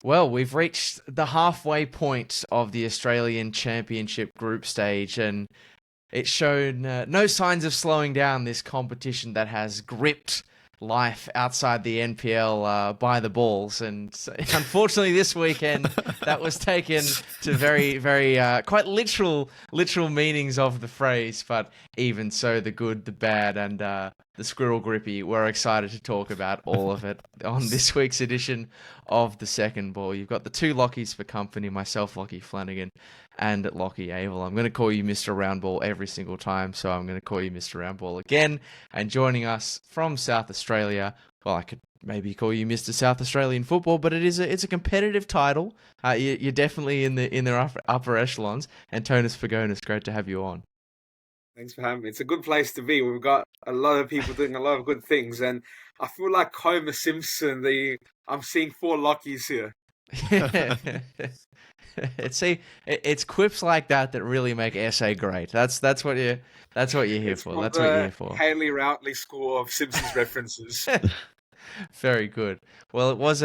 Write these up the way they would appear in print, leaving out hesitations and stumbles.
Well, we've reached the halfway point of the Australian Championship group stage, and it's shown no signs of slowing down, this competition that has gripped life outside the NPL by the balls. And unfortunately, this weekend, that was taken to very, very quite literal meanings of the phrase. But even so, the good, the bad, and the squirrel grippy, we're excited to talk about all of it on this week's edition of the Second Ball. You've got the two Lachies for company, myself, Lachie Flannigan, and Lachie Avil. I'm going to call you Mr. Roundball every single time, so I'm going to call you Mr. Roundball again. And joining us from South Australia, well, I could maybe call you Mr. South Australian Football, but it's a competitive title. You're definitely in the upper echelons. Antonis Pagonis, great to have you on. Thanks for having me. It's a good place to be. We've got a lot of people doing a lot of good things, and I feel like Homer Simpson. I'm seeing four Lachies here. It's quips like that really make SA great. That's what you're here for. That's what you're here for. Haley Routley school of Simpsons references. Very good. Well, it was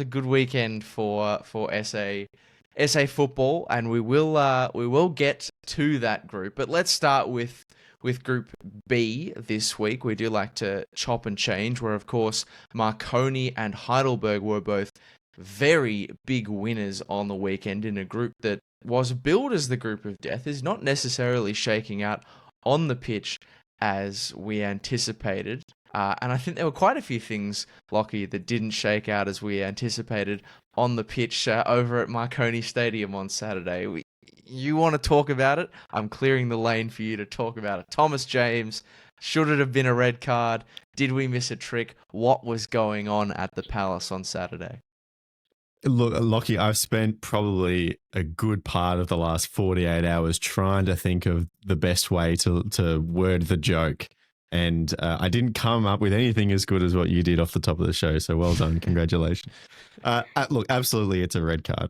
a good weekend for SA football, and we will get to that group. But let's start with Group B this week. We do like to chop and change, where of course Marconi and Heidelberg were both very big winners on the weekend in a group that was billed as the group of death, is not necessarily shaking out on the pitch as we anticipated. And I think there were quite a few things, Lachie, that didn't shake out as we anticipated on the pitch over at Marconi Stadium on Saturday. You want to talk about it? I'm clearing the lane for you to talk about it. Thomas James, should it have been a red card? Did we miss a trick? What was going on at the Palace on Saturday? Look, Lachie, I've spent probably a good part of the last 48 hours trying to think of the best way to word the joke. And I didn't come up with anything as good as what you did off the top of the show. So well done. Congratulations. Look, absolutely, it's a red card.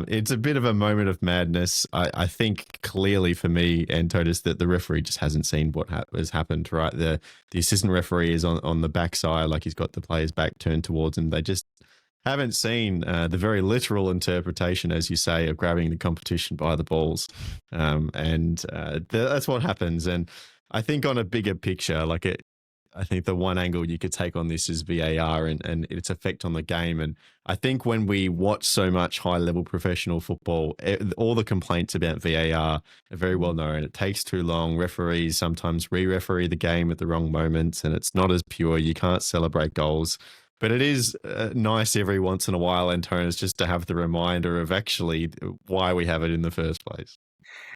It's a bit of a moment of madness. I think clearly for me, Antonis, that the referee just hasn't seen what has happened, right? The assistant referee is on the backside, like he's got the player's back turned towards him. They just haven't seen the very literal interpretation, as you say, of grabbing the competition by the balls. That's what happens. And I think on a bigger picture, I think the one angle you could take on this is VAR and its effect on the game. And I think when we watch so much high-level professional football, all the complaints about VAR are very well known. It takes too long. Referees sometimes re-referee the game at the wrong moments, and it's not as pure. You can't celebrate goals. But it is nice every once in a while, Antonis, just to have the reminder of actually why we have it in the first place.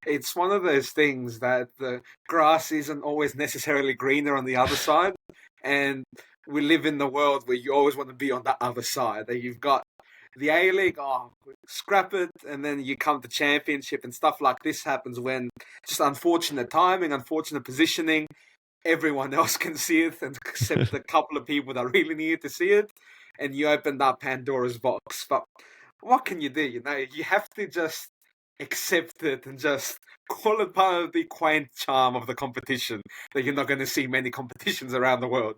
It's one of those things that the grass isn't always necessarily greener on the other side. And we live in the world where you always want to be on the other side. That you've got the A-League, scrap it. And then you come to Championship and stuff like this happens when just unfortunate timing, unfortunate positioning. Everyone else can see it except a couple of people that really need to see it. And you opened up Pandora's box. But what can you do? You have to just accept it and just call it part of the quaint charm of the competition that you're not going to see many competitions around the world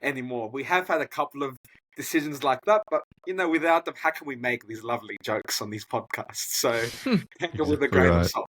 anymore. We have had a couple of decisions like that, but without them, how can we make these lovely jokes on these podcasts? So take it with a grain of salt.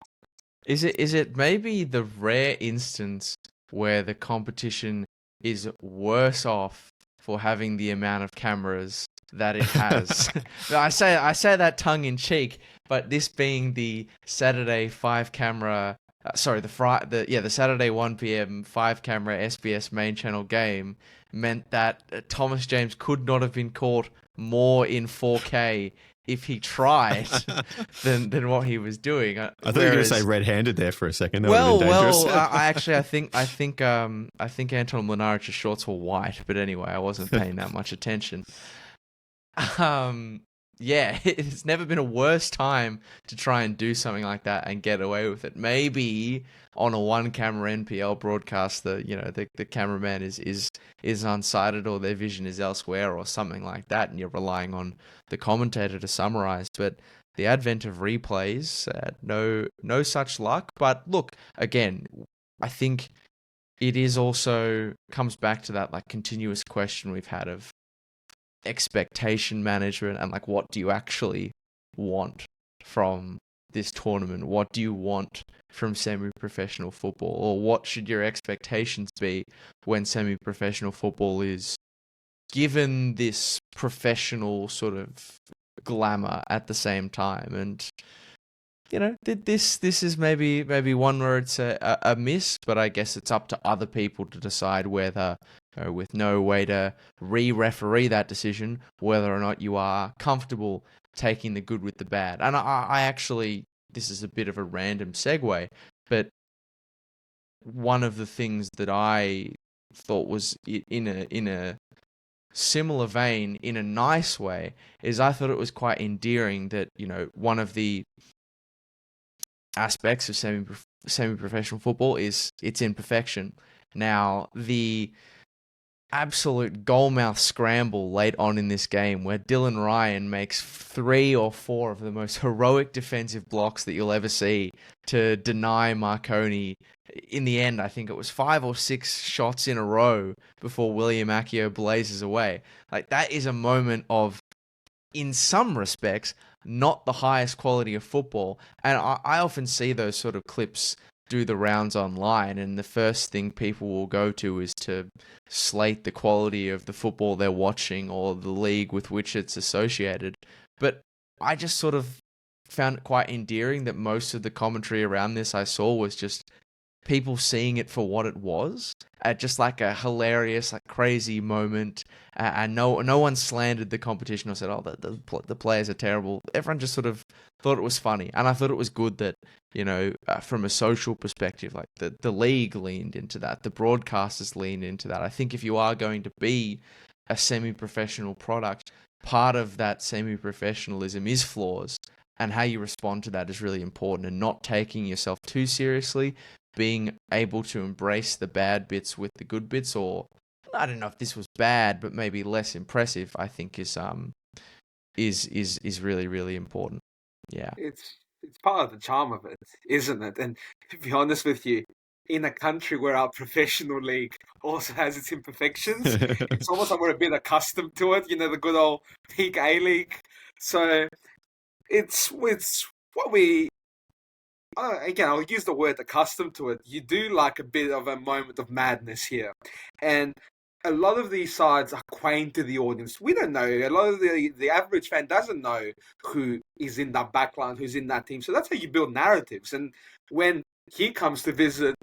Is it maybe the rare instance where the competition is worse off for having the amount of cameras that it has? I say that tongue in cheek, but this being the Saturday 5 camera, the Saturday 1 p.m. 5 camera SBS main channel game meant that Thomas James could not have been caught more in 4K if he tried than what he was doing. I thought you were going to say red-handed there for a second. That would have been dangerous. I think Anton Mlinaric's shorts were white, but anyway, I wasn't paying that much attention. Yeah, it's never been a worse time to try and do something like that and get away with it. Maybe on a one-camera NPL broadcast, the cameraman is unsighted or their vision is elsewhere or something like that, and you're relying on the commentator to summarize. But the advent of replays, no such luck. But look, again, I think it is also comes back to that continuous question we've had of expectation management and like what do you actually want from this tournament? What do you want from semi-professional football, or what should your expectations be when semi-professional football is given this professional sort of glamour at the same time? And this is maybe one where it's a miss, but I guess it's up to other people to decide whether, with no way to re-referee that decision, whether or not you are comfortable taking the good with the bad. And I actually, this is a bit of a random segue, but one of the things that I thought was in a similar vein, in a nice way, is I thought it was quite endearing that, one of the aspects of semi-professional football is its imperfection. Now, the absolute goalmouth scramble late on in this game where Dylan Ryan makes 3 or 4 of the most heroic defensive blocks that you'll ever see to deny Marconi. In the end, I think it was 5 or 6 shots in a row before William Accio blazes away. Like, that is a moment of, in some respects, not the highest quality of football. And I often see those sort of clips do the rounds online, and the first thing people will go to is to slate the quality of the football they're watching or the league with which it's associated. But I just sort of found it quite endearing that most of the commentary around this I saw was just people seeing it for what it was, just like a hilarious, like crazy moment. And no one slandered the competition or said, "Oh, the players are terrible." Everyone just sort of thought it was funny, and I thought it was good that from a social perspective, like the league leaned into that, the broadcasters leaned into that. I think if you are going to be a semi-professional product, part of that semi-professionalism is flaws, and how you respond to that is really important, and not taking yourself too seriously. Being able to embrace the bad bits with the good bits, or I don't know if this was bad, but maybe less impressive, I think is really, really important. Yeah. It's part of the charm of it, isn't it? And to be honest with you, in a country where our professional league also has its imperfections, it's almost like we're a bit accustomed to it. The good old peak A League. So it's what we. Again, I'll use the word accustomed to it. You do like a bit of a moment of madness here. And a lot of these sides are quaint to the audience. We don't know. A lot of the average fan doesn't know who is in that backline, who's in that team. So that's how you build narratives. And when he comes to visit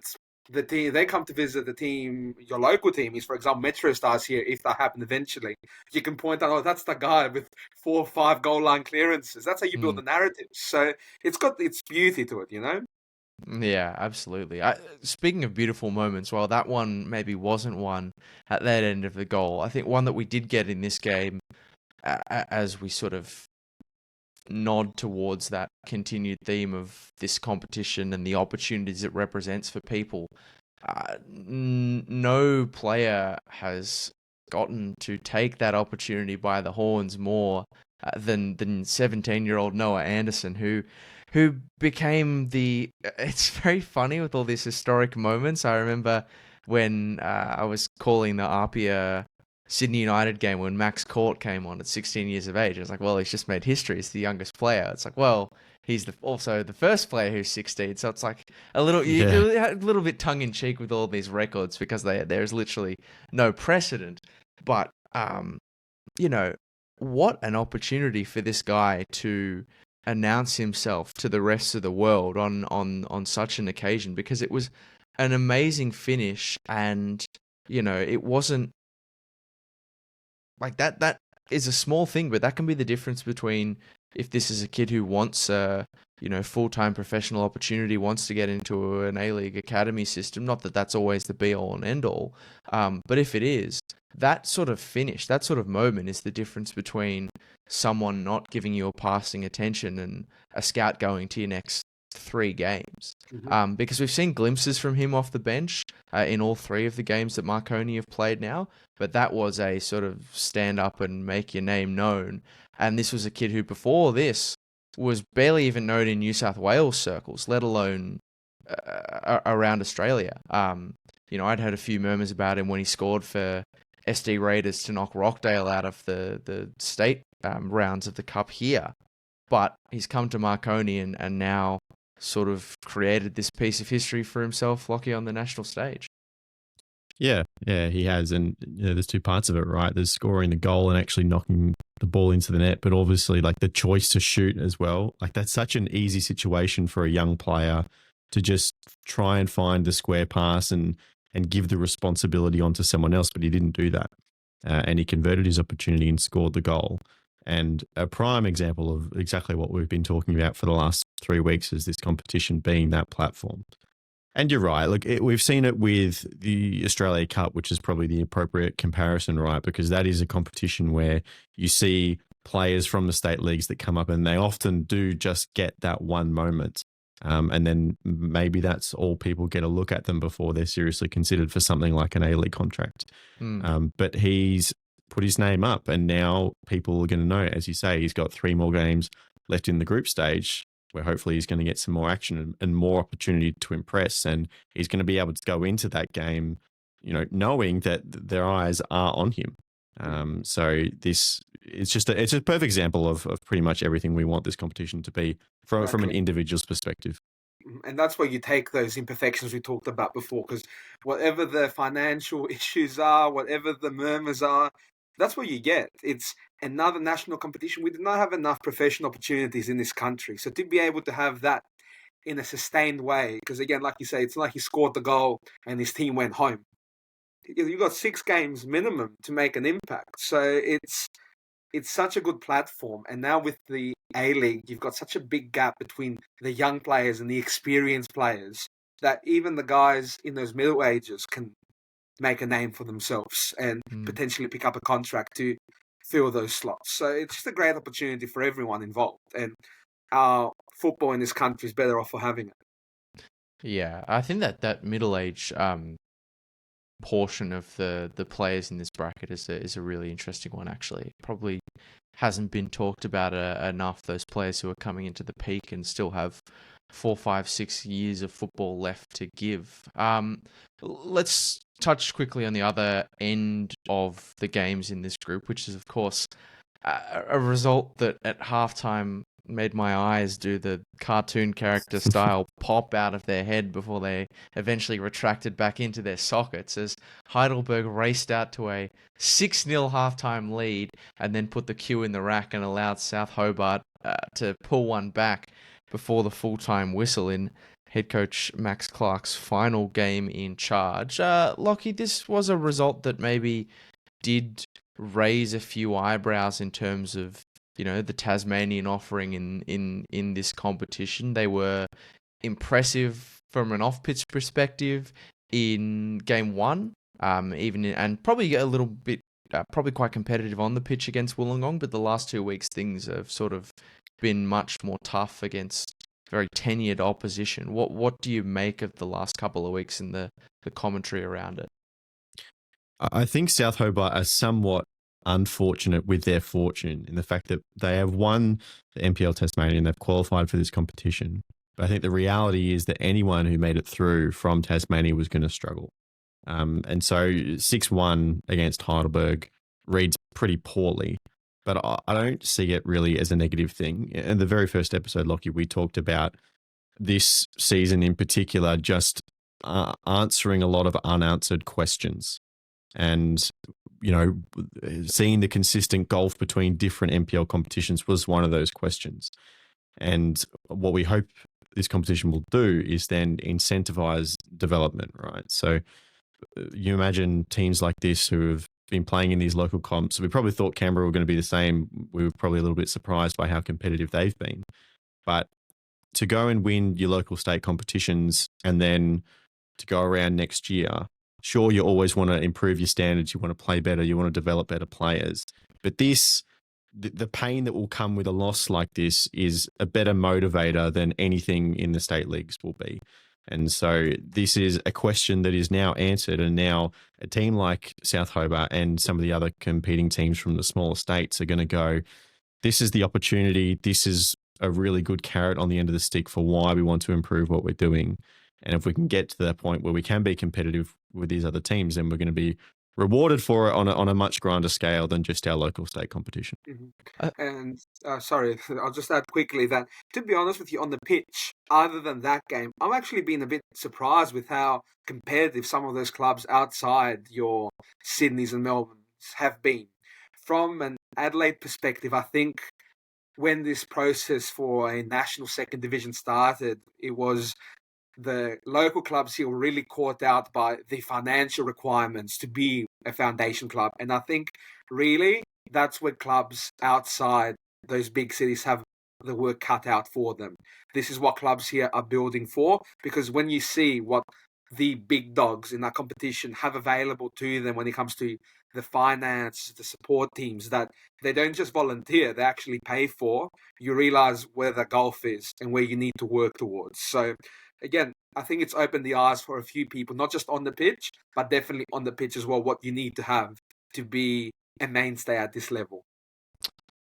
the team, they come to visit the team, your local team is, for example, Metro Stars here, if that happened eventually. You can point out, oh, that's the guy with 4 or 5 goal line clearances. That's how you build the narrative. So it's got its beauty to it, Yeah, absolutely. Speaking of beautiful moments, well, that one maybe wasn't one at that end of the goal. I think one that we did get in this game, as we sort of nod towards that continued theme of this competition and the opportunities it represents for people. No player has gotten to take that opportunity by the horns more than 17-year-old Noah Anderson, who became it's very funny with all these historic moments. I remember when I was calling the Apia Sydney United game when Max Court came on at 16 years of age. I was like, well, he's just made history. He's the youngest player. It's like, well, he's also the first player who's 16. So it's like a little bit tongue-in-cheek with all these records because there's literally no precedent. But, what an opportunity for this guy to announce himself to the rest of the world on such an occasion, because it was an amazing finish, and it wasn't like that is a small thing, but that can be the difference between if this is a kid who wants a full-time professional opportunity, wants to get into an A-League academy system. Not that that's always the be-all and end-all, but if it is, that sort of finish, that sort of moment is the difference between someone not giving you a passing attention and a scout going to your next 3 games. Mm-hmm. Because we've seen glimpses from him off the bench in all 3 of the games that Marconi have played now, but that was a sort of stand up and make your name known. And this was a kid who before this was barely even known in New South Wales circles, let alone around Australia. I'd heard a few murmurs about him when he scored for SD Raiders to knock Rockdale out of the state rounds of the Cup here. But he's come to Marconi and now sort of created this piece of history for himself, Lachie, on the national stage. Yeah, he has. And there's two parts of it, right? There's scoring the goal and actually knocking the ball into the net, but obviously like the choice to shoot as well. Like that's such an easy situation for a young player to just try and find the square pass and give the responsibility onto someone else, but he didn't do that. And he converted his opportunity and scored the goal. And a prime example of exactly what we've been talking about for the last 3 weeks is this competition being that platform. And you're right. Look, we've seen it with the Australia Cup, which is probably the appropriate comparison, right? Because that is a competition where you see players from the state leagues that come up and they often do just get that one moment. And then maybe that's all people get a look at them before they're seriously considered for something like an A-League contract. But he's put his name up and now people are going to know, as you say, he's got 3 more games left in the group stage, where hopefully he's going to get some more action and more opportunity to impress. And he's going to be able to go into that game, knowing that their eyes are on him. So it's a perfect example of pretty much everything we want this competition to be from an individual's perspective. And that's where you take those imperfections we talked about before, because whatever the financial issues are, whatever the murmurs are, that's what you get. It's another national competition. We do not have enough professional opportunities in this country. So to be able to have that in a sustained way, because again, like you say, it's not like he scored the goal and his team went home. You've got 6 games minimum to make an impact. So it's such a good platform. And now with the A-League, you've got such a big gap between the young players and the experienced players that even the guys in those middle ages can make a name for themselves and potentially pick up a contract to fill those slots. So it's just a great opportunity for everyone involved. And our football in this country is better off for having it. Yeah, I think that middle age portion of the players in this bracket is a really interesting one, actually. Probably hasn't been talked about enough, those players who are coming into the peak and still have 4, 5, 6 years of football left to give. Let's touch quickly on the other end of the games in this group, which is, of course, a result that at halftime made my eyes do the cartoon character style pop out of their head before they eventually retracted back into their sockets as Heidelberg raced out to a 6-0 halftime lead and then put the cue in the rack and allowed South Hobart to pull one back before the full-time whistle in head coach Max Clark's final game in charge. Lachie, this was a result that maybe did raise a few eyebrows in terms of the Tasmanian offering in this competition. They were impressive from an off-pitch perspective in game 1, and probably a little bit, probably quite competitive on the pitch against Wollongong, but the last 2 weeks things have sort of been much more tough against very tenured opposition. What do you make of the last couple of weeks and the commentary around it? I think South Hobart are somewhat unfortunate with their fortune in the fact that they have won the NPL Tasmania and they've qualified for this competition. But I think the reality is that anyone who made it through from Tasmania was going to struggle. And so 6-1 against Heidelberg reads pretty poorly, but I don't see it really as a negative thing. In the very first episode, Lachie, we talked about this season in particular just answering a lot of unanswered questions. And seeing the consistent gulf between different NPL competitions was one of those questions. And what we hope this competition will do is then incentivize development, right? So you imagine teams like this who have been playing in these local comps. We probably thought Canberra were going to be the same. We were probably a little bit surprised by how competitive they've been. But to go and win your local state competitions and then to go around next year, sure, you always want to improve your standards. You want to play better. You want to develop better players. But the pain that will come with a loss like this is a better motivator than anything in the state leagues will be. And so this is a question that is now answered. And now a team like South Hobart and some of the other competing teams from the smaller states are going to go, this is the opportunity. This is a really good carrot on the end of the stick for why we want to improve what we're doing. And if we can get to that point where we can be competitive with these other teams, then we're going to be rewarded for it on a much grander scale than just our local state competition. And sorry, I'll just add quickly that, to be honest with you, on the pitch, other than that game, I'm actually been a bit surprised with how competitive some of those clubs outside your Sydneys and Melbournes have been. From an Adelaide perspective, I think when this process for a national second division started, it was the local clubs here were really caught out by the financial requirements to be a foundation club. And I think really that's where clubs outside those big cities have the work cut out for them. This is what clubs here are building for, because when you see what the big dogs in that competition have available to them when it comes to the finance, the support teams, that they don't just volunteer, they actually pay for, you realize where the gulf is and where you need to work towards. So again, I think it's opened the eyes for a few people, not just on the pitch, but definitely on the pitch as well, what you need to have to be a mainstay at this level.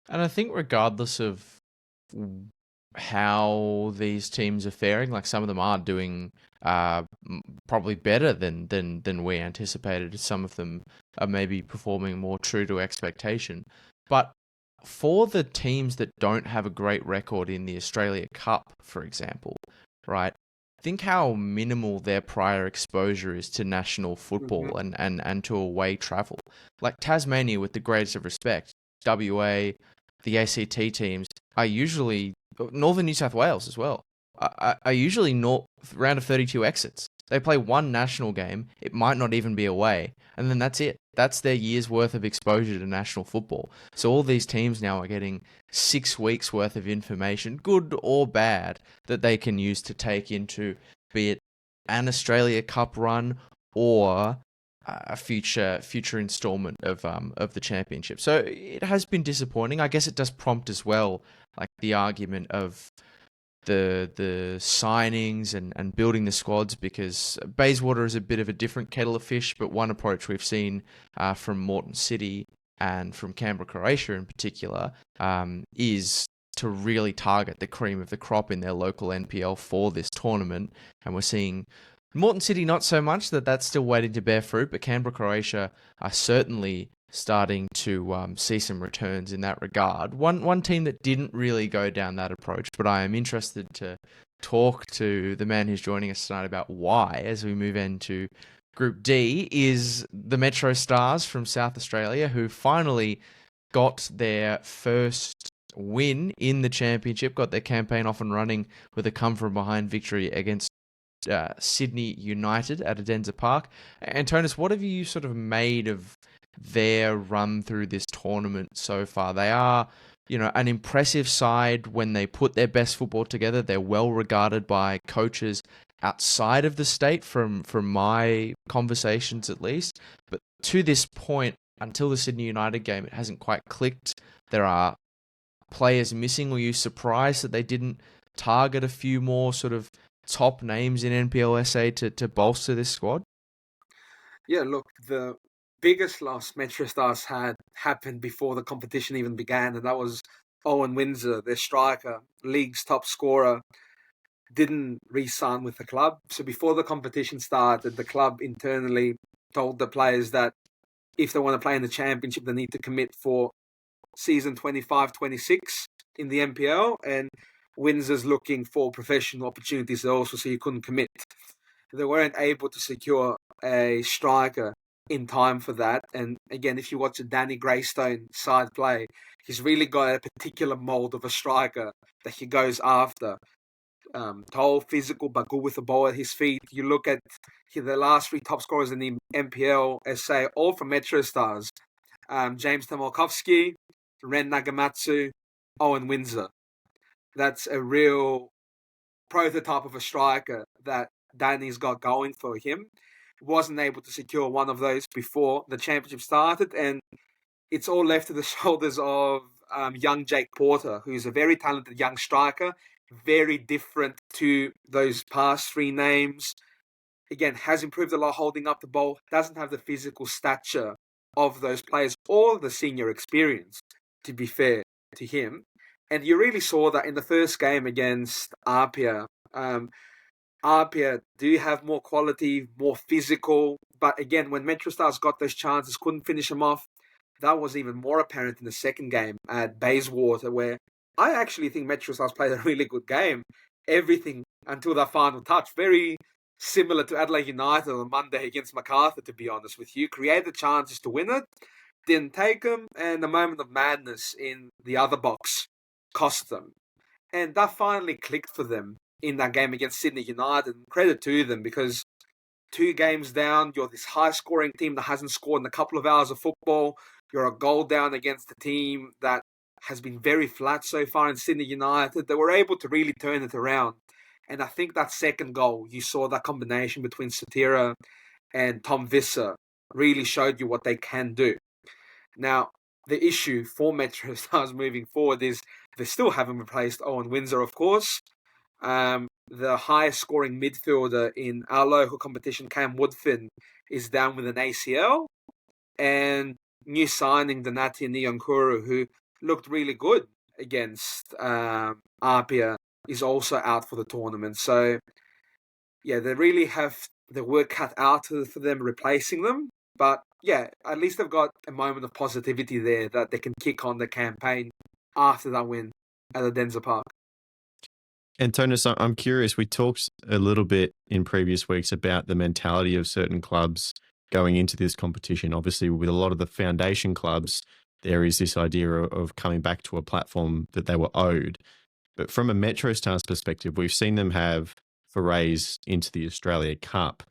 And I think regardless of how these teams are faring, like some of them are doing probably better than we anticipated. Some of them are maybe performing more true to expectation. But for the teams that don't have a great record in the Australia Cup, for example, right? Think how minimal their prior exposure is to national football and to away travel. Like Tasmania, with the greatest of respect, WA, the ACT teams are usually, Northern New South Wales as well, are usually round of 32 exits. They play one national game, it might not even be away, and then that's it. That's their year's worth of exposure to national football. So all these teams now are getting 6 weeks worth of information, good or bad, that they can use to take into, be it an Australia Cup run or a future installment of the championship. So it has been disappointing. I guess it does prompt as well, like the argument of the signings and building the squads, because Bayswater is a bit of a different kettle of fish, but one approach we've seen from Moreton City and from Canberra, Croatia in particular, is to really target the cream of the crop in their local NPL for this tournament. And we're seeing Moreton City not so much, that's still waiting to bear fruit, but Canberra, Croatia are certainly starting to see some returns in that regard. One team that didn't really go down that approach, but I am interested to talk to the man who's joining us tonight about why, as we move into Group D, is the Metro Stars from South Australia, who finally got their first win in the championship, got their campaign off and running with a come-from-behind victory against Sydney United at Adenza Park. Antonis, what have you sort of made of their run through this tournament so far? They are, an impressive side when they put their best football together. They're well regarded by coaches outside of the state from my conversations at least. But to this point, until the Sydney United game, it hasn't quite clicked. There are players missing. Were you surprised that they didn't target a few more sort of top names in NPLSA to bolster this squad? Yeah, look, the biggest loss Metro Stars had happened before the competition even began, and that was Owen Windsor, their striker, league's top scorer, didn't re-sign with the club. So before the competition started, the club internally told the players that if they want to play in the championship, they need to commit for season 25-26 in the NPL, and Windsor's looking for professional opportunities also, so you couldn't commit. They weren't able to secure a striker in time for that. And again, if you watch a Danny Greystone side play, he's really got a particular mold of a striker that he goes after. Tall, physical, but good with the ball at his feet. You look at the last 3 top scorers in the NPL SA, all from Metro Stars. James Tamolkovsky, Ren Nagamatsu, Owen Windsor. That's a real prototype of a striker that Danny's got going for him. Wasn't able to secure one of those before the championship started, and it's all left to the shoulders of young Jake Porter, who's a very talented young striker, very different to those past 3 names. Again, has improved a lot holding up the ball, doesn't have the physical stature of those players or the senior experience, to be fair to him. And you really saw that in the first game against Apia. Apia do have more quality, more physical. But again, when Metro Stars got those chances, couldn't finish them off. That was even more apparent in the second game at Bayswater, where I actually think Metro Stars played a really good game. Everything until that final touch. Very similar to Adelaide United on Monday against MacArthur, to be honest with you. Created chances to win it, didn't take them, and the moment of madness in the other box cost them. And that finally clicked for them in that game against Sydney United. And credit to them, because 2 games down, you're this high-scoring team that hasn't scored in a couple of hours of football. You're a goal down against a team that has been very flat so far in Sydney United. They were able to really turn it around. And I think that second goal, you saw that combination between Satira and Tom Visser really showed you what they can do. Now, the issue for Metro Stars moving forward is they still haven't replaced Owen Windsor, of course. The highest scoring midfielder in our local competition, Cam Woodfin, is down with an ACL. And new signing, Donati Nyonkuru, who looked really good against Apia, is also out for the tournament. So, yeah, they really have the work cut out for them replacing them. But, yeah, at least they've got a moment of positivity there that they can kick on the campaign after that win at the Denza Park. Antonis, I'm curious. We talked a little bit in previous weeks about the mentality of certain clubs going into this competition. Obviously, with a lot of the foundation clubs, there is this idea of coming back to a platform that they were owed. But from a Metro Stars perspective, we've seen them have forays into the Australia Cup.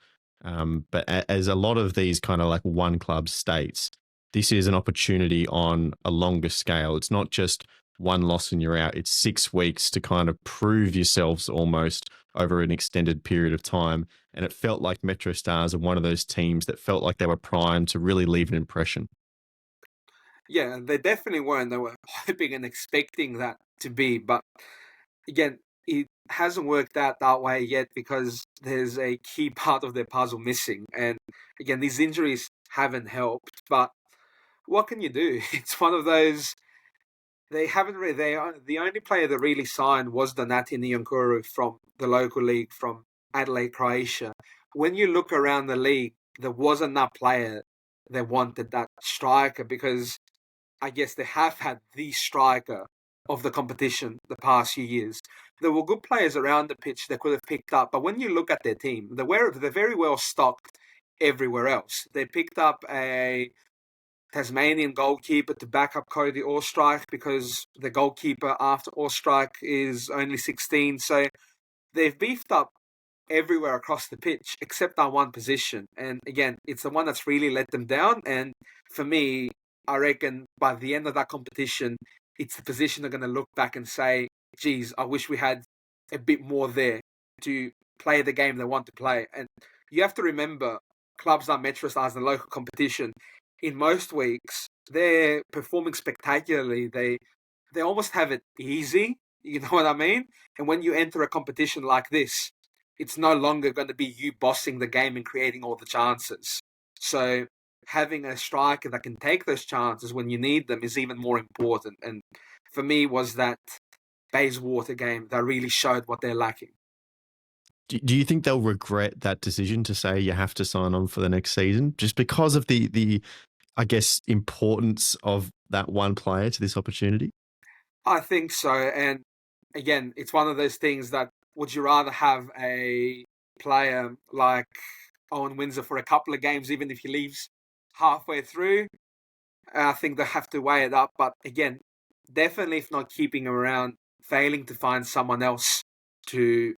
But as a lot of these kind of like one club states, this is an opportunity on a longer scale. It's not just one loss and you're out. It's 6 weeks to kind of prove yourselves almost over an extended period of time. And it felt like Metro Stars are one of those teams that felt like they were primed to really leave an impression. Yeah, they definitely weren't. They were hoping and expecting that to be. But again, it hasn't worked out that way yet because there's a key part of their puzzle missing. And again, these injuries haven't helped. But what can you do? It's one of those. They haven't really. The only player that really signed was Donati Nyonkuru from the local league from Adelaide, Croatia. When you look around the league, there wasn't that player they wanted, that striker, because I guess they have had the striker of the competition the past few years. There were good players around the pitch they could have picked up, but when you look at their team, they're very well stocked everywhere else. They picked up a Tasmanian goalkeeper to back up Cody Orstrike because the goalkeeper after Orstrike is only 16. So they've beefed up everywhere across the pitch except that one position. And again, it's the one that's really let them down. And for me, I reckon by the end of that competition, it's the position they're going to look back and say, geez, I wish we had a bit more there to play the game they want to play. And you have to remember, clubs like Metro Stars in the local competition, in most weeks, they're performing spectacularly. They almost have it easy, you know what I mean? And when you enter a competition like this, it's no longer going to be you bossing the game and creating all the chances. So having a striker that can take those chances when you need them is even more important. And for me, was that Bayswater game that really showed what they're lacking. Do you think they'll regret that decision to say you have to sign on for the next season just because of the I guess, importance of that one player to this opportunity? I think so. And again, it's one of those things that would you rather have a player like Owen Windsor for a couple of games, even if he leaves halfway through? I think they have to weigh it up. But again, definitely, if not keeping him around, failing to find someone else to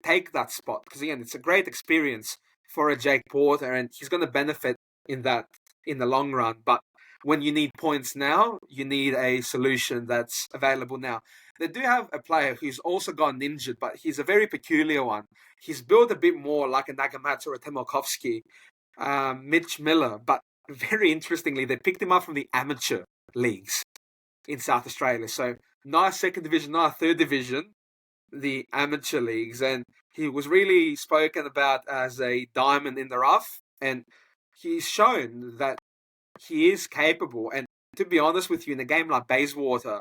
take that spot. Because again, it's a great experience for a Jake Porter, and he's going to benefit in that in the long run. But when you need points now, you need a solution that's available now. They do have a player who's also gotten injured, but he's a very peculiar one. He's built a bit more like a Nagamatsu or a Temelkovsky, Mitch Miller. But very interestingly, they picked him up from the amateur leagues in South Australia. So not a second division, not a third division, the amateur leagues. And he was really spoken about as a diamond in the rough. And he's shown that he is capable. And to be honest with you, in a game like Bayswater,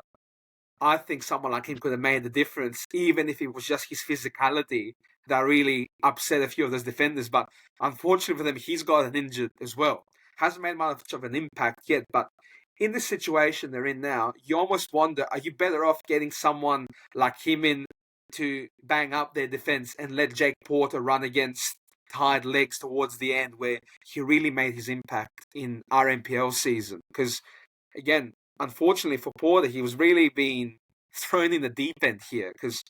I think someone like him could have made the difference, even if it was just his physicality that really upset a few of those defenders. But unfortunately for them, he's gotten injured as well. Hasn't made much of an impact yet, but in the situation they're in now, you almost wonder, are you better off getting someone like him in to bang up their defense and let Jake Porter run against tired legs towards the end where he really made his impact in our NPL season? Because, again, unfortunately for Porter, he was really being thrown in the deep end here because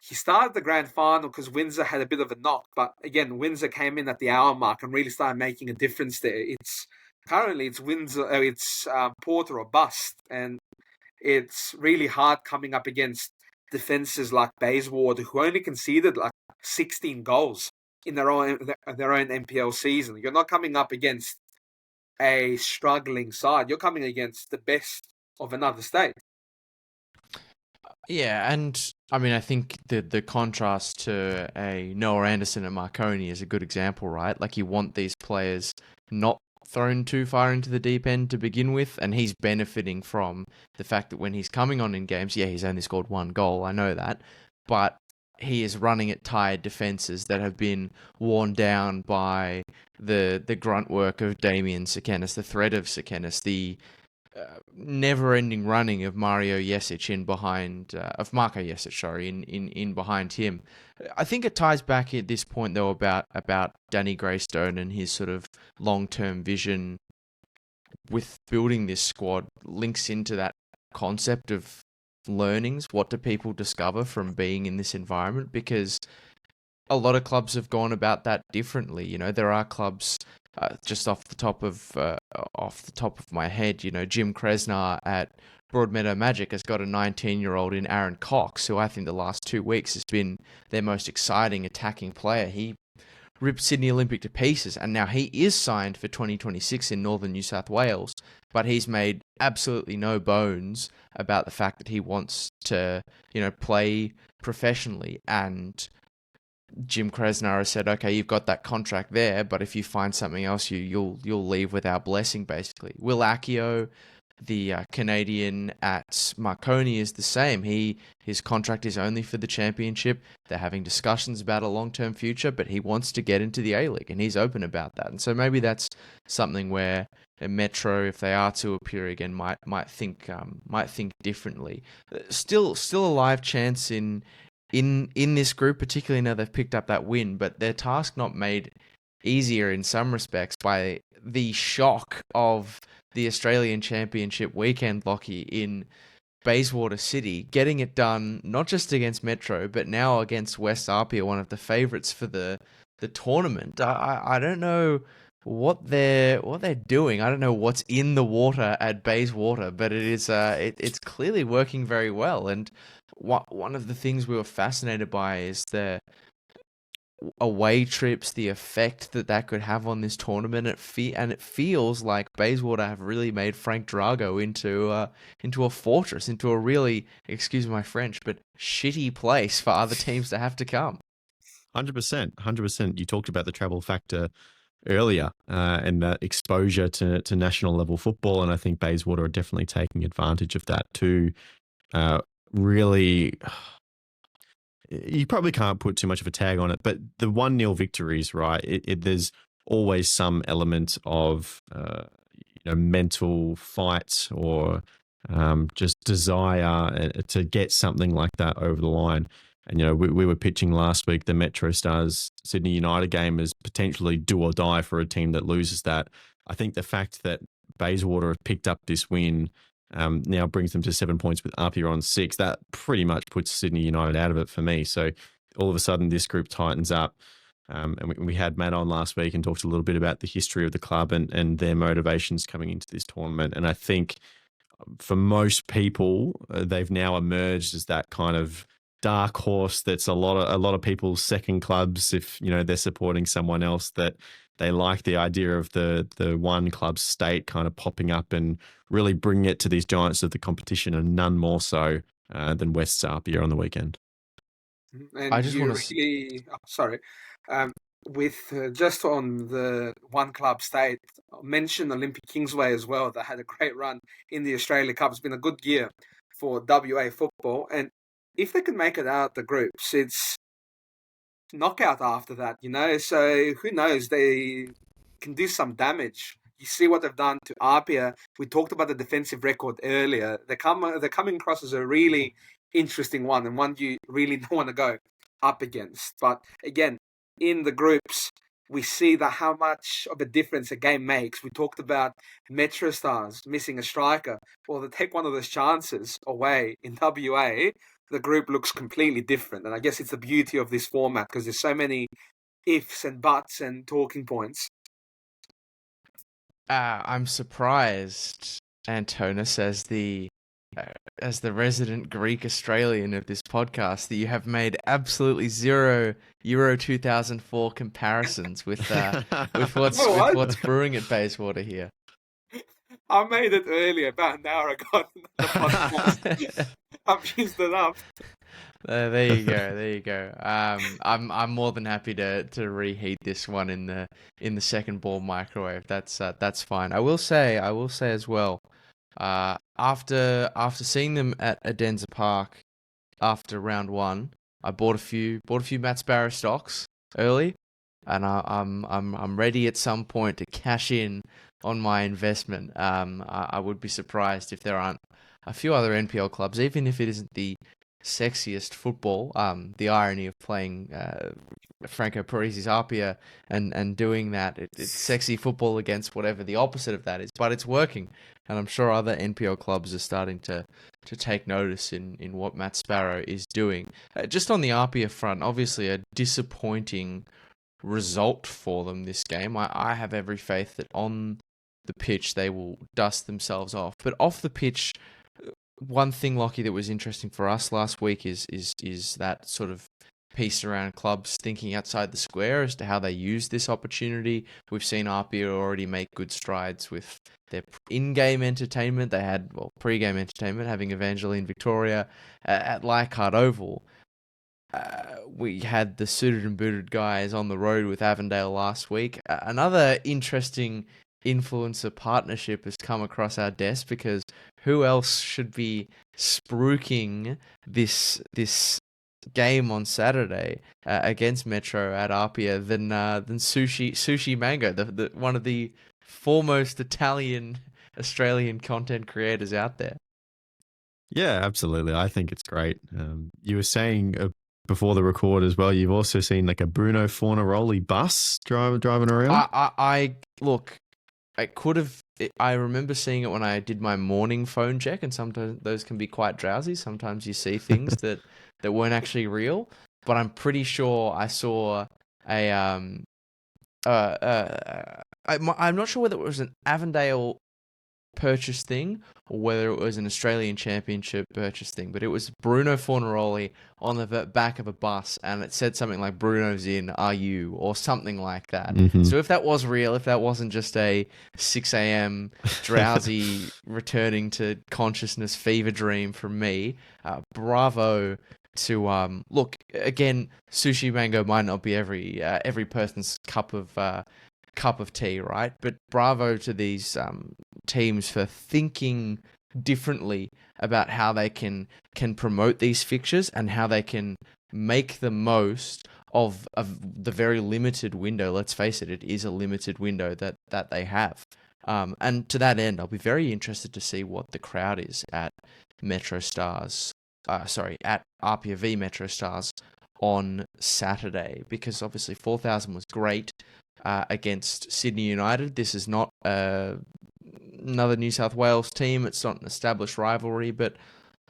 he started the grand final because Windsor had a bit of a knock. But again, Windsor came in at the hour mark and really started making a difference there. Currently it's Windsor, it's Porter or bust, and it's really hard coming up against defenses like Bayswater, who only conceded like 16 goals in their own NPL season. You're not coming up against a struggling side. You're coming against the best of another state. Yeah, and I mean, I think the contrast to a Noah Anderson at Marconi is a good example, right? Like, you want these players not thrown too far into the deep end to begin with, and he's benefiting from the fact that when he's coming on in games, yeah, he's only scored 1 goal, I know that, but he is running at tired defenses that have been worn down by the grunt work of Damien Sekenis, the threat of Sekenis, the never-ending running of Mario Jesic in behind of Marco Jesic, sorry, in behind him. I think it ties back at this point though about Danny Greystone and his sort of long-term vision with building this squad, links into that concept of learnings. What do people discover from being in this environment? Because a lot of clubs have gone about that differently. You know, there are clubs, just off the top of my head, you know, Jim Kresnar at Broadmeadow Magic has got a 19-year-old in Aaron Cox, who I think the last 2 weeks has been their most exciting attacking player. He ripped Sydney Olympic to pieces, and now he is signed for 2026 in northern New South Wales, but he's made absolutely no bones about the fact that he wants to, you know, play professionally. And Jim Kresnar has said, okay, you've got that contract there, but if you find something else, you'll leave with our blessing, basically. Will Accio, the Canadian at Marconi, is the same. His contract is only for the championship. They're having discussions about a long-term future, but he wants to get into the A-League, and he's open about that. And so maybe that's something where Metro, if they are to appear again, might think differently. Still a live chance in this group, particularly now they've picked up that win, but their task not made easier in some respects by the shock of the Australian Championship weekend, Lachie, in Bayswater City, getting it done not just against Metro, but now against West Apia, one of the favourites for the tournament. I don't know what they're doing. I don't know what's in the water at Bayswater, but it is it's clearly working very well. And one of the things we were fascinated by is the away trips, the effect that could have on this tournament. And it feels like Bayswater have really made Frank Drago into a fortress, into a really, excuse my French, but shitty place for other teams to have to come. 100%. You talked about the travel factor earlier and that exposure to national level football, and I think Bayswater are definitely taking advantage of that too. Really, you probably can't put too much of a tag on it, but the 1-0 victories, right? There's always some element of mental fight or just desire to get something like that over the line. And, you know, we were pitching last week the Metro Stars Sydney United game as potentially do or die for a team that loses that. I think the fact that Bayswater have picked up this win now brings them to 7 points with Apia on 6. That pretty much puts Sydney United out of it for me. So all of a sudden this group tightens up. And we had Matt on last week and talked a little bit about the history of the club and their motivations coming into this tournament. And I think for most people, they've now emerged as that kind of dark horse that's a lot of people's second clubs if, you know, they're supporting someone else, that they like the idea of the one club state kind of popping up and really bringing it to these giants of the competition, and none more so than West Apia on the weekend. And I just you want to really, with just on the one club state, mention Olympic Kingsway as well. That had a great run in the Australia Cup. It's been a good year for WA football. And if they can make it out the groups, it's knockout after that, So who knows? They can do some damage. You see what they've done to Apia. We talked about the defensive record earlier. They're coming across as a really interesting one, and one you really don't want to go up against. But again, in the groups, we see that how much of a difference a game makes. We talked about Metro Stars missing a striker. Well, they take one of those chances away in WA, the group looks completely different. And I guess it's the beauty of this format because there's so many ifs and buts and talking points. I'm surprised, Antonis, as the resident Greek Australian of this podcast, that you have made absolutely zero Euro 2004 comparisons with what's brewing at Bayswater here. I made it earlier, about an hour ago. On the podcast. I've used it up. There you go. I'm more than happy to reheat this one in the second ball microwave. That's fine. I will say as well. After seeing them at Adenza Park after round one, I bought a few Matt Sparrow stocks early, and I'm ready at some point to cash in on my investment. I would be surprised if there aren't a few other NPL clubs, even if it isn't the sexiest football. The irony of playing Franco Parisi's Apia and doing that, it's sexy football against whatever the opposite of that is, but it's working, and I'm sure other NPL clubs are starting to take notice in what Matt Sparrow is doing. Just on the Apia front, obviously a disappointing result for them this game. I have every faith that on the pitch they will dust themselves off, but off the pitch, one thing, Lachie, that was interesting for us last week is that sort of piece around clubs thinking outside the square as to how they use this opportunity. We've seen Apia already make good strides with their in-game entertainment. They had, pre-game entertainment, having Evangeline Victoria at Leichhardt Oval. We had the suited and booted guys on the road with Avondale last week. Another interesting influencer partnership has come across our desk, because who else should be spruiking this game on Saturday against Metro at Apia than Sushi Mango, the one of the foremost Australian content creators out there. Yeah, absolutely. I think it's great. You were saying before the record as well, you've also seen like a Bruno Fornaroli bus driving around. I look. I remember seeing it when I did my morning phone check, and sometimes those can be quite drowsy. Sometimes you see things that weren't actually real, but I'm pretty sure I saw I'm not sure whether it was an Avondale purchase thing or whether it was an Australian Championship purchase thing, but it was Bruno Fornaroli on the back of a bus, and it said something like "Bruno's in, are you?" or something like that. Mm-hmm. So if that was real, if that wasn't just a 6 a.m. drowsy returning to consciousness fever dream from me, bravo to look again. Sushi Mango might not be every person's cup of tea, right? But bravo to these teams for thinking differently about how they can promote these fixtures and how they can make the most of the very limited window. Let's face it, it is a limited window that they have. And to that end, I'll be very interested to see what the crowd is at Metro Stars. At Apia v Metro Stars on Saturday, because obviously 4,000 was great against Sydney United. This is not another New South Wales team. It's not an established rivalry, but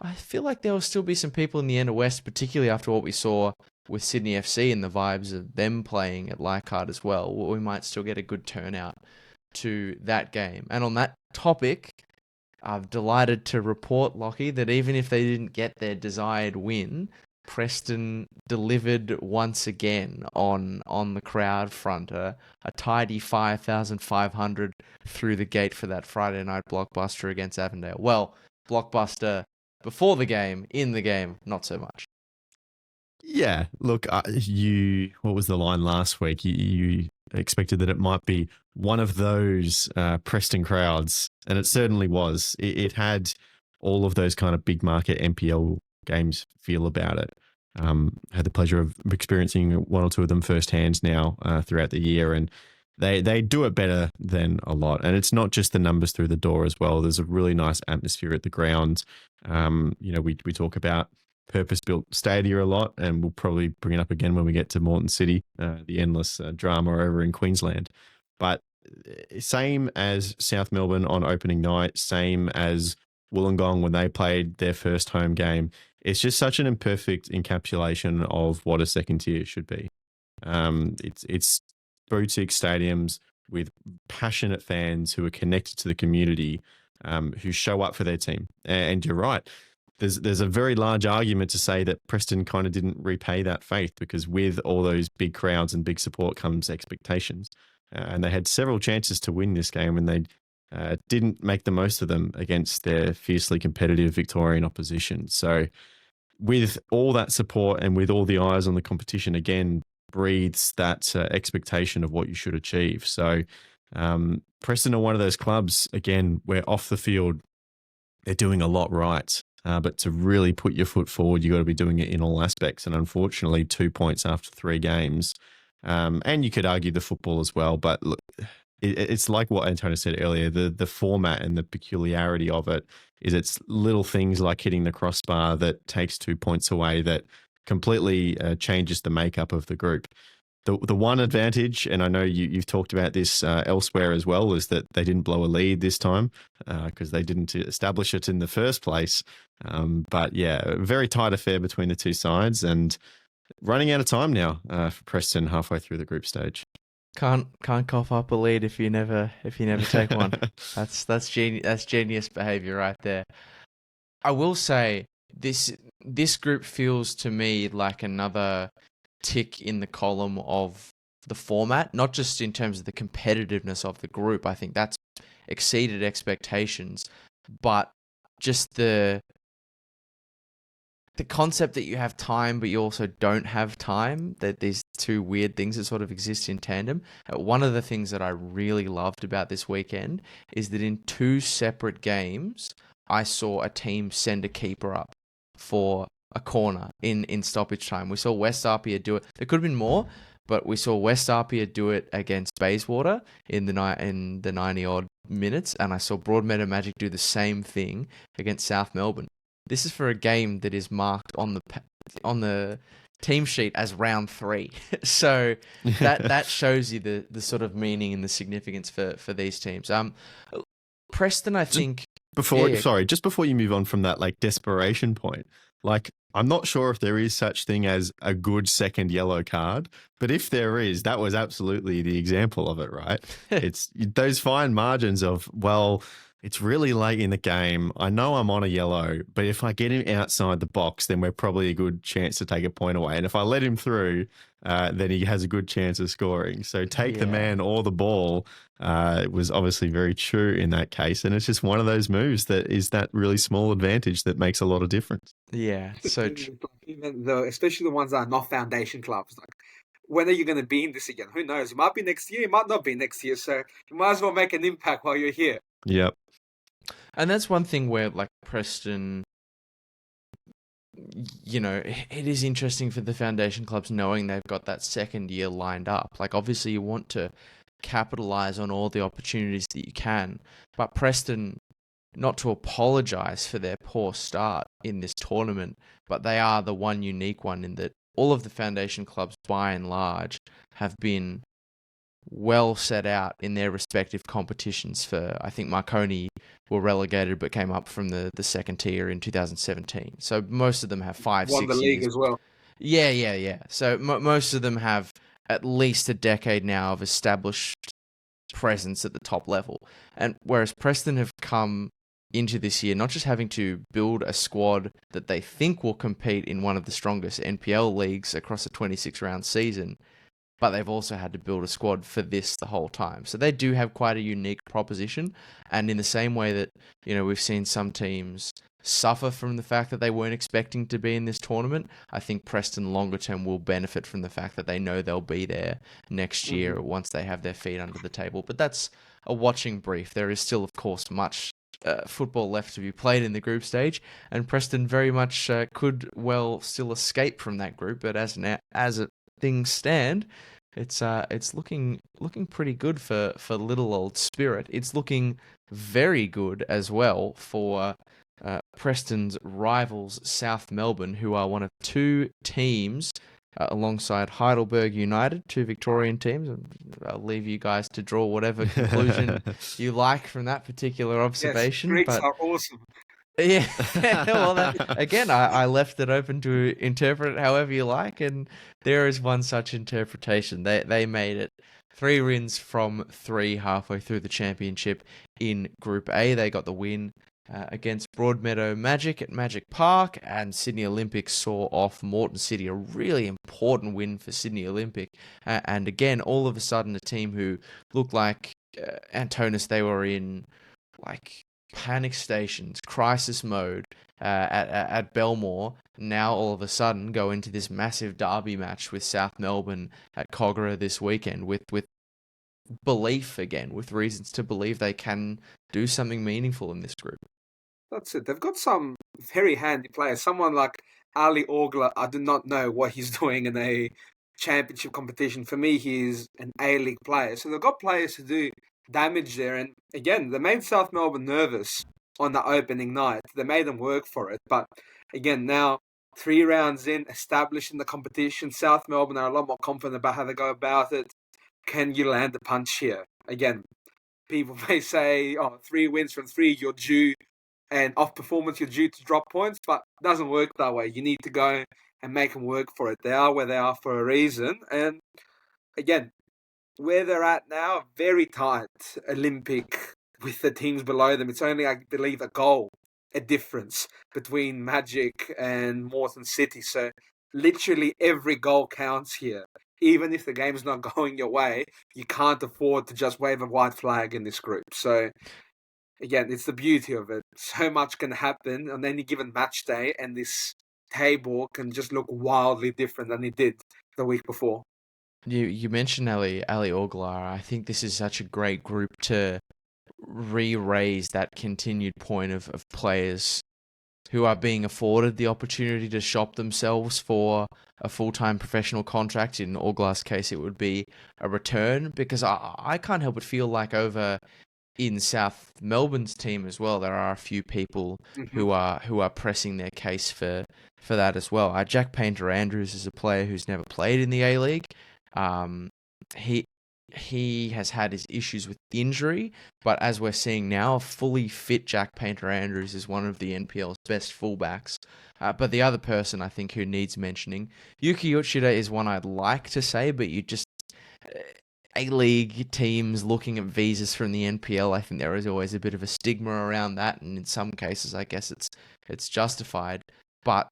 I feel like there will still be some people in the inner west, particularly after what we saw with Sydney FC and the vibes of them playing at Leichhardt as well. We might still get a good turnout to that game. And on that topic, I'm delighted to report, Lachie, that even if they didn't get their desired win, Preston delivered once again on the crowd front. A tidy 5,500 through the gate for that Friday night blockbuster against Avondale. Well, blockbuster before the game, in the game, not so much. Yeah, look, what was the line last week? You expected that it might be one of those Preston crowds, and it certainly was. It had all of those kind of big market NPL games feel about it. Had the pleasure of experiencing one or two of them firsthand now throughout the year, and they do it better than a lot. And it's not just the numbers through the door as well. There's a really nice atmosphere at the ground. We talk about purpose-built stadia a lot, and we'll probably bring it up again when we get to Moreton City, the endless drama over in Queensland. But same as South Melbourne on opening night, same as Wollongong when they played their first home game. It's just such an imperfect encapsulation of what a second tier should be. It's boutique stadiums with passionate fans who are connected to the community, who show up for their team. And you're right. There's a very large argument to say that Preston kind of didn't repay that faith, because with all those big crowds and big support comes expectations. And they had several chances to win this game, and they didn't make the most of them against their fiercely competitive Victorian opposition. So with all that support and with all the eyes on the competition, again, breathes that expectation of what you should achieve. So Preston are one of those clubs, again, where off the field, they're doing a lot right. But to really put your foot forward, you've got to be doing it in all aspects. And unfortunately, 2 points after 3 games. And you could argue the football as well. But look, it's like what Antonis said earlier, the format and the peculiarity of it is it's little things like hitting the crossbar that takes 2 points away that completely changes the makeup of the group. The one advantage, and I know you've talked about this elsewhere as well, is that they didn't blow a lead this time because they didn't establish it in the first place. But yeah, a very tight affair between the two sides, and running out of time now for Preston halfway through the group stage. Can't cough up a lead if you never take one. That's genius behavior right there. I will say this group feels to me like another tick in the column of the format, not just in terms of the competitiveness of the group. I think that's exceeded expectations, but just the concept that you have time, but you also don't have time, that these two weird things that sort of exist in tandem. One of the things that I really loved about this weekend is that in 2 separate games, I saw a team send a keeper up for a corner in stoppage time. We saw West Apia do it. There could have been more, but we saw West Apia do it against Bayswater in the 90-odd minutes, and I saw Broadmeadow Magic do the same thing against South Melbourne. This is for a game that is marked on the team sheet as round 3. So that shows you the sort of meaning and the significance for these teams. Preston, I think. Just before you move on from that, like, desperation point, like, I'm not sure if there is such thing as a good second yellow card, but if there is, that was absolutely the example of it, right? It's those fine margins of, well, it's really late in the game. I know I'm on a yellow, but if I get him outside the box, then we're probably a good chance to take a point away. And if I let him through, then he has a good chance of scoring. So take the man or the ball. It was obviously very true in that case. And it's just one of those moves that is that really small advantage that makes a lot of difference. Yeah. So especially the ones that are not foundation clubs. Like, when are you going to be in this again? Who knows? It might be next year. It might not be next year. So you might as well make an impact while you're here. Yep. And that's one thing where, like, Preston, you know, it is interesting for the foundation clubs knowing they've got that second year lined up. Like, obviously you want to capitalize on all the opportunities that you can, but Preston, not to apologize for their poor start in this tournament, but they are the one unique one in that all of the foundation clubs, by and large, have been well set out in their respective competitions. For, I think Marconi were relegated but came up from the second tier in 2017. So most of them have 5-6 Won the league years as well. Yeah. So most of them have at least a decade now of established presence at the top level. And whereas Preston have come into this year not just having to build a squad that they think will compete in one of the strongest NPL leagues across a 26-round season, but they've also had to build a squad for this the whole time. So they do have quite a unique proposition. And in the same way that, you know, we've seen some teams suffer from the fact that they weren't expecting to be in this tournament, I think Preston longer term will benefit from the fact that they know they'll be there next year once they have their feet under the table. But that's a watching brief. There is still, of course, much football left to be played in the group stage, and Preston very much could well still escape from that group. But things stand, it's looking pretty good for little old Spirit. It's looking very good as well for Preston's rivals, South Melbourne, who are one of two teams alongside Heidelberg United, two Victorian teams. I'll leave you guys to draw whatever conclusion you like from that particular observation. Yes, Greeks but are awesome. yeah, well, again, I left it open to interpret it however you like, and there is one such interpretation. They made it 3 wins from 3 halfway through the championship in Group A. They got the win against Broadmeadow Magic at Magic Park, and Sydney Olympic saw off Moreton City, a really important win for Sydney Olympic. And again, all of a sudden, a team who looked like Antonis, they were in like panic stations, crisis mode at Belmore, now all of a sudden go into this massive derby match with South Melbourne at Kogarah this weekend with belief again, with reasons to believe they can do something meaningful in this group. That's it. They've got some very handy players. Someone like Ali Orgler, I do not know what he's doing in a championship competition. For me, he's an A-League player. So they've got players to do damage there. And again, they made South Melbourne nervous on the opening night. They made them work for it. But again, now 3 rounds in, established in the competition, South Melbourne are a lot more confident about how they go about it. Can you land the punch here? Again, people may say, 3 wins from 3, you're due. And off performance, you're due to drop points, but it doesn't work that way. You need to go and make them work for it. They are where they are for a reason. And again, where they're at now, very tight Olympic with the teams below them. It's only, I believe, a difference between Magic and Moreton City. So literally every goal counts here. Even if the game's not going your way, you can't afford to just wave a white flag in this group. So again, it's the beauty of it. So much can happen on any given match day, and this table can just look wildly different than it did the week before. You mentioned Ali Oglar. I think this is such a great group to re-raise that continued point of players who are being afforded the opportunity to shop themselves for a full-time professional contract. In Oglar's case, it would be a return, because I can't help but feel like over in South Melbourne's team as well, there are a few people who are pressing their case for that as well. Jack Painter-Andrews is a player who's never played in the A-League. He has had his issues with injury, but as we're seeing now, a fully fit Jack Painter-Andrews is one of the NPL's best fullbacks. But the other person I think who needs mentioning, Yuki Uchida, is one I'd like to say, but you just... A-League teams looking at visas from the NPL, I think there is always a bit of a stigma around that, and in some cases, I guess it's justified. But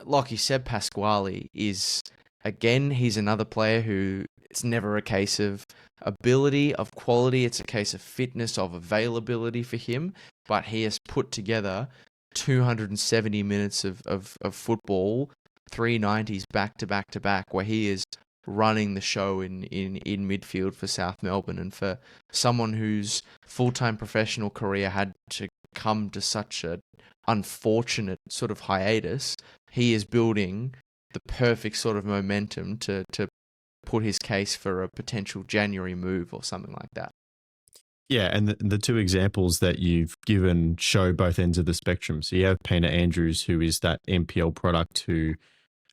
Lachie Seb Pasquale is, again, he's another player who it's never a case of ability, of quality, it's a case of fitness, of availability for him, but he has put together 270 minutes of football, 390s back to back to back, where he is running the show in midfield for South Melbourne. And for someone whose full-time professional career had to come to such an unfortunate sort of hiatus, he is building the perfect sort of momentum to put his case for a potential January move or something like that. Yeah, and the 2 examples that you've given show both ends of the spectrum. So you have Painter-Andrews, who is that NPL product who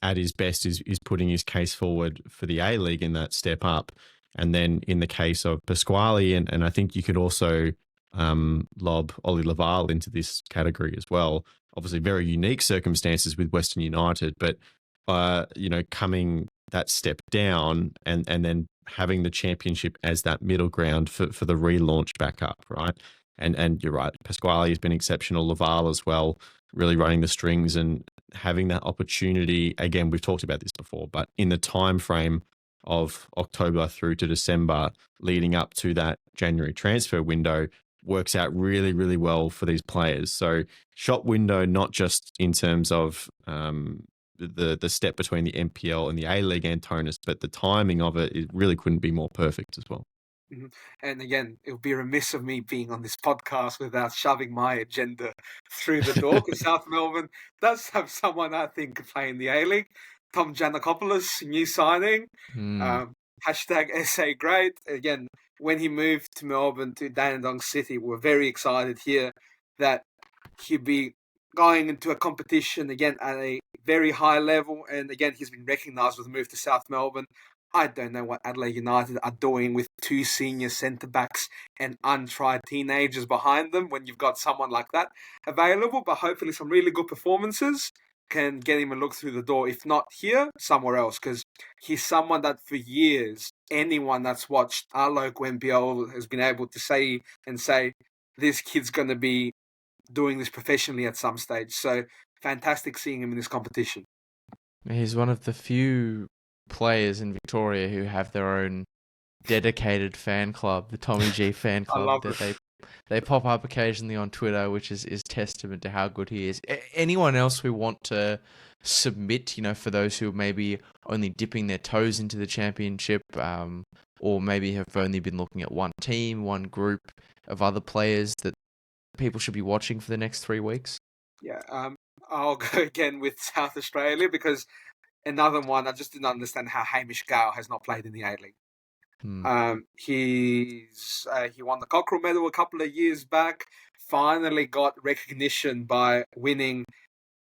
at his best is putting his case forward for the A-League in that step up. And then in the case of Pasquale, and I think you could also lob Ollie Laval into this category as well. Obviously very unique circumstances with Western United, but coming that step down and then having the championship as that middle ground for the relaunch back up, right? And you're right, Pasquale has been exceptional, Laval as well, really running the strings and having that opportunity. Again, we've talked about this before, but in the time frame of October through to December leading up to that January transfer window works out really, really well for these players. So shop window, not just in terms of the step between the NPL and the A-League Antonis, but the timing of it really couldn't be more perfect as well. Mhm. And again, it would be remiss of me being on this podcast without shoving my agenda through the door, because South Melbourne does have someone I think could play in the A-League. Tom Giannakopoulos, new signing. Hmm. Hashtag SA great. Again, when he moved to Melbourne, to Dandenong City, we're very excited here that he'd be going into a competition again at a very high level. And again, he's been recognised with the move to South Melbourne. I don't know what Adelaide United are doing with two senior centre backs and untried teenagers behind them when you've got someone like that available. But hopefully, some really good performances can get him a look through the door. If not here, somewhere else, because he's someone that for years, anyone that's watched our local NPL has been able to say this kid's going to be doing this professionally at some stage. So fantastic seeing him in this competition. He's one of the few players in Victoria who have their own dedicated fan club, the Tommy G fan I club, love that it. they pop up occasionally on Twitter, which is testament to how good he is. Anyone else who want to submit, for those who may be only dipping their toes into the championship, or maybe have only been looking at one team, one group of other players that people should be watching for the next 3 weeks? Yeah, I'll go again with South Australia, because another one, I just didn't understand how Hamish Gale has not played in the A-League. Hmm. He won the Cockerell medal a couple of years back. Finally got recognition by winning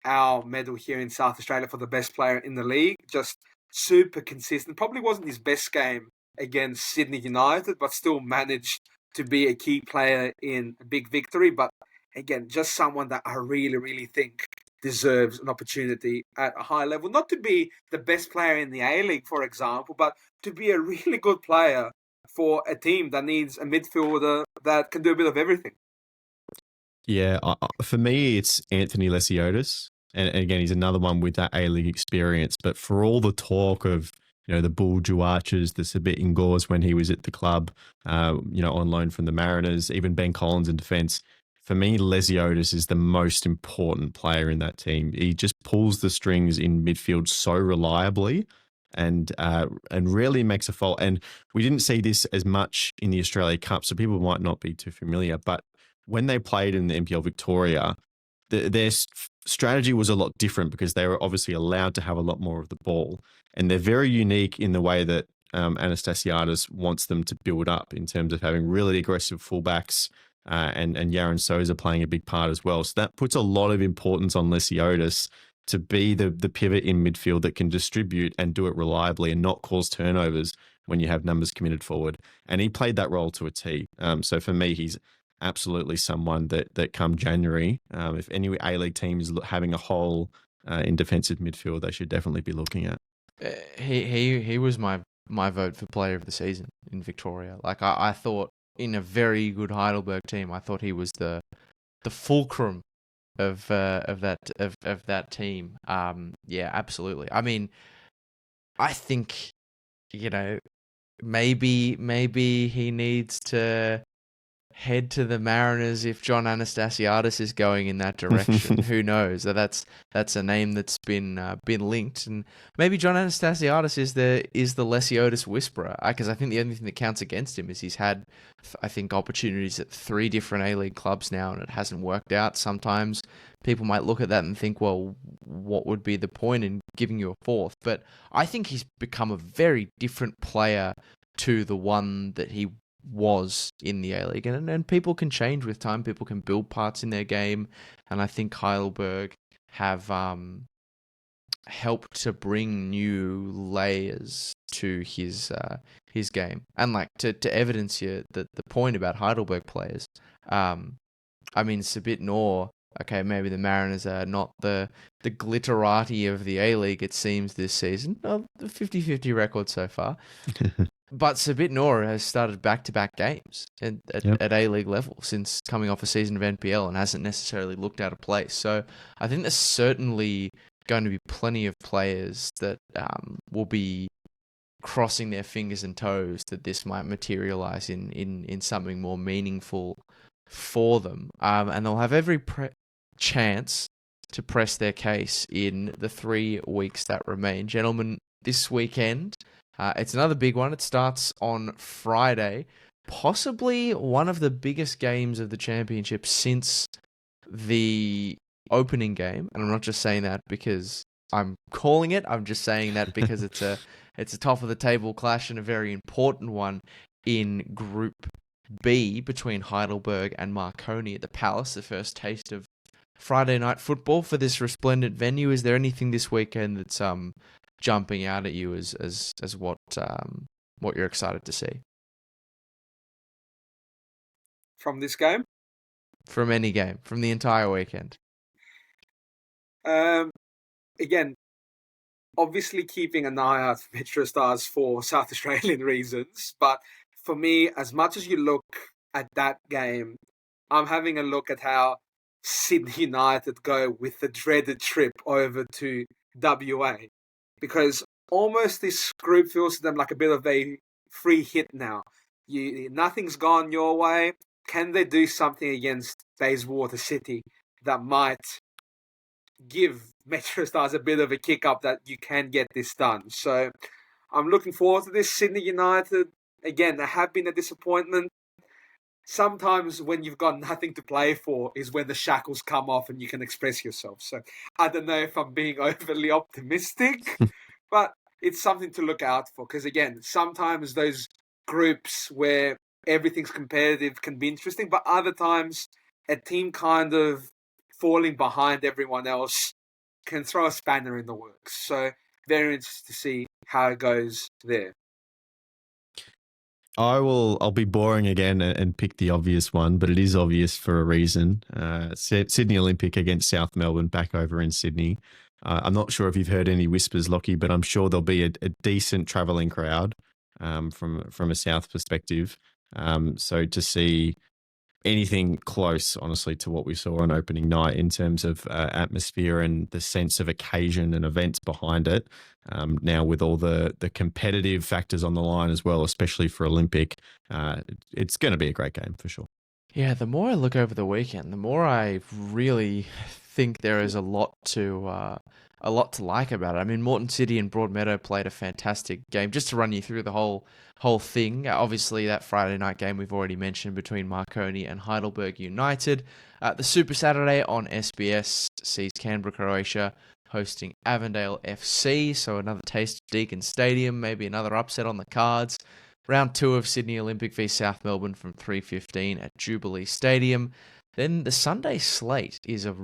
our medal here in South Australia for the best player in the league. Just super consistent. Probably wasn't his best game against Sydney United, but still managed to be a key player in a big victory. But again, just someone that I really, really think deserves an opportunity at a high level. Not to be the best player in the A-League, for example, but to be a really good player for a team that needs a midfielder that can do a bit of everything. Yeah, for me, it's Anthony Lesiotis. And again, he's another one with that A-League experience. But for all the talk of, the Bull Archers, the Sabit Ingors when he was at the club, on loan from the Mariners, even Ben Collins in defence, for me, Lesiotis is the most important player in that team. He just pulls the strings in midfield so reliably and rarely makes a fault. And we didn't see this as much in the Australia Cup, so people might not be too familiar. But when they played in the NPL Victoria, their strategy was a lot different because they were obviously allowed to have a lot more of the ball. And they're very unique in the way that Anastasiadis wants them to build up in terms of having really aggressive fullbacks, and Yaron Souza playing a big part as well. So that puts a lot of importance on Lesiotis to be the pivot in midfield that can distribute and do it reliably and not cause turnovers when you have numbers committed forward. And he played that role to a T. So for me, he's absolutely someone that come January, if any A-League team is having a hole in defensive midfield, they should definitely be looking at. He was my vote for player of the season in Victoria. Like I thought, in a very good Heidelberg team, I thought he was the fulcrum of that team. Yeah, absolutely. I mean, I think maybe he needs to head to the Mariners if John Anastasiadis is going in that direction. Who knows? That's a name that's been linked, and maybe John Anastasiadis is the Lesiotis whisperer. Because I think the only thing that counts against him is he's had, I think, opportunities at 3 different A-League clubs now, and it hasn't worked out. Sometimes people might look at that and think, well, what would be the point in giving you a 4th? But I think he's become a very different player to the one that he was in the A-League, and people can change with time. People can build parts in their game, and I think Heidelberg have helped to bring new layers to his game, and like to evidence you the point about Heidelberg players. I mean, Sabit Noor. Okay, maybe the Mariners are not the glitterati of the A-League, it seems, this season. The 50-50 record so far. But Sabit Noor has started back-to-back games at A-League level since coming off a season of NPL and hasn't necessarily looked out of place. So I think there's certainly going to be plenty of players that will be crossing their fingers and toes that this might materialize in something more meaningful for them. And they'll have every chance to press their case in the 3 weeks that remain. Gentlemen, this weekend, it's another big one. It starts on Friday. possibly one of the biggest games of the championship since the opening game. And I'm not just saying that because I'm calling it. I'm just saying that because it's a top of the table clash and a very important one in Group B between Heidelberg and Marconi at the Palace, the first taste of Friday night football for this resplendent venue. Is there anything this weekend that's jumping out at you as what you're excited to see From this game? from any game, from the entire weekend? Again, obviously keeping an eye out for Metro Stars for South Australian reasons, but for me, as much as you look at that game, I'm having a look at how Sydney United go with the dreaded trip over to WA, because almost this group feels to them like a bit of a free hit now. Nothing's gone your way. Can they do something against Bayswater City that might give Metro Stars a bit of a kick up that you can get this done? So I'm looking forward to this. Sydney United, again, they have been a disappointment. Sometimes when you've got nothing to play for is when the shackles come off and you can express yourself. So I don't know if I'm being overly optimistic, but it's something to look out for. Because again, sometimes those groups where everything's competitive can be interesting, but other times a team kind of falling behind everyone else can throw a spanner in the works. So very interested to see how it goes there. I'll be boring again and pick the obvious one, but it is obvious for a reason. Sydney Olympic against South Melbourne back over in Sydney. I'm not sure if you've heard any whispers, Lachie, but I'm sure there'll be a decent travelling crowd from a South perspective. So to see anything close, honestly, to what we saw on opening night in terms of atmosphere and the sense of occasion and events behind it, now with all the competitive factors on the line as well, especially for Olympic, it's going to be a great game for sure. Yeah, the more I look over the weekend, the more I really think there is a lot to like about it. I mean, Moreton City and Broadmeadow played a fantastic game. Just to run you through the whole thing, obviously that Friday night game we've already mentioned between Marconi and Heidelberg United. The Super Saturday on SBS sees Canberra, Croatia hosting Avondale FC, so another taste of Deakin Stadium, maybe another upset on the cards. Round 2 of Sydney Olympic v South Melbourne from 3:15 at Jubilee Stadium. Then the Sunday slate is a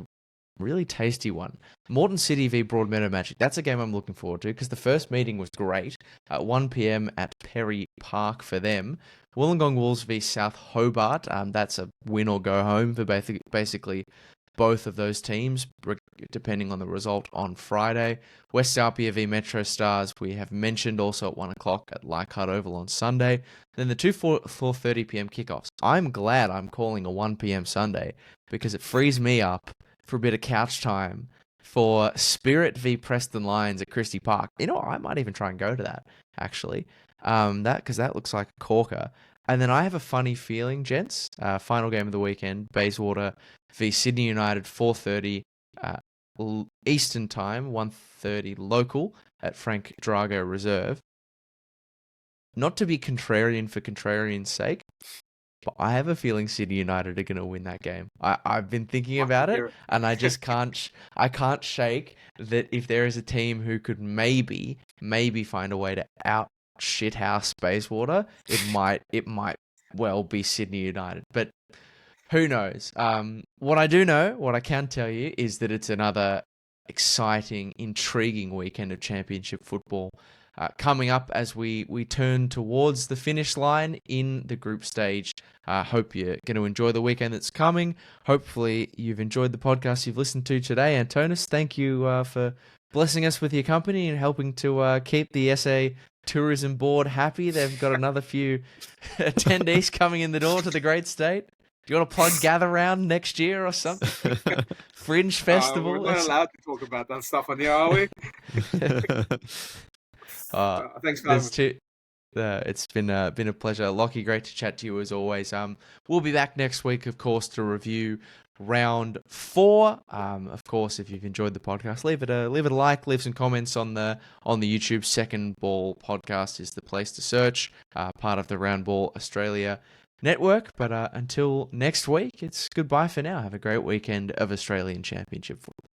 really tasty one. Moreton City v Broadmeadow Magic. That's a game I'm looking forward to because the first meeting was great at 1 p.m. at Perry Park for them. Wollongong Wolves v South Hobart. That's a win or go home for basically both of those teams, depending on the result on Friday. West Alpia v Metro Stars, we have mentioned, also at 1 o'clock at Leichhardt Oval on Sunday. Then the 4:30 p.m. kickoffs. I'm glad I'm calling a 1 p.m. Sunday because it frees me up for a bit of couch time for Spirit v Preston Lions at Christie Park. You know, I might even try and go to that, actually. Because that looks like a corker. And then I have a funny feeling, gents. Final game of the weekend, Bayswater v Sydney United, 4:30 Eastern Time, 1:30 local at Frank Drago Reserve. Not to be contrarian for contrarian's sake, but I have a feeling Sydney United are going to win that game. I've been thinking about it, and I just can't shake that if there is a team who could maybe find a way to out shithouse Bayswater, it might well be Sydney United. But who knows? What I can tell you is that it's another exciting, intriguing weekend of championship football coming up as we turn towards the finish line in the group stage. Hope you're going to enjoy the weekend that's coming. Hopefully you've enjoyed the podcast you've listened to today. Antonis, thank you for blessing us with your company and helping to keep the SA Tourism Board happy. They've got another few attendees coming in the door to the great state. Do you want to plug Gather Round next year or something? Fringe Festival? We're not allowed to talk about that stuff on here, are we? Thanks for having me. It's been a pleasure. Lachie, great to chat to you as always. We'll be back next week, of course, to review round 4. Of course, if you've enjoyed the podcast, leave it a like, leave some comments on the YouTube. Second Ball Podcast is the place to search, part of the Round Ball Australia network. But until next week, it's goodbye for now. Have a great weekend of Australian Championship football.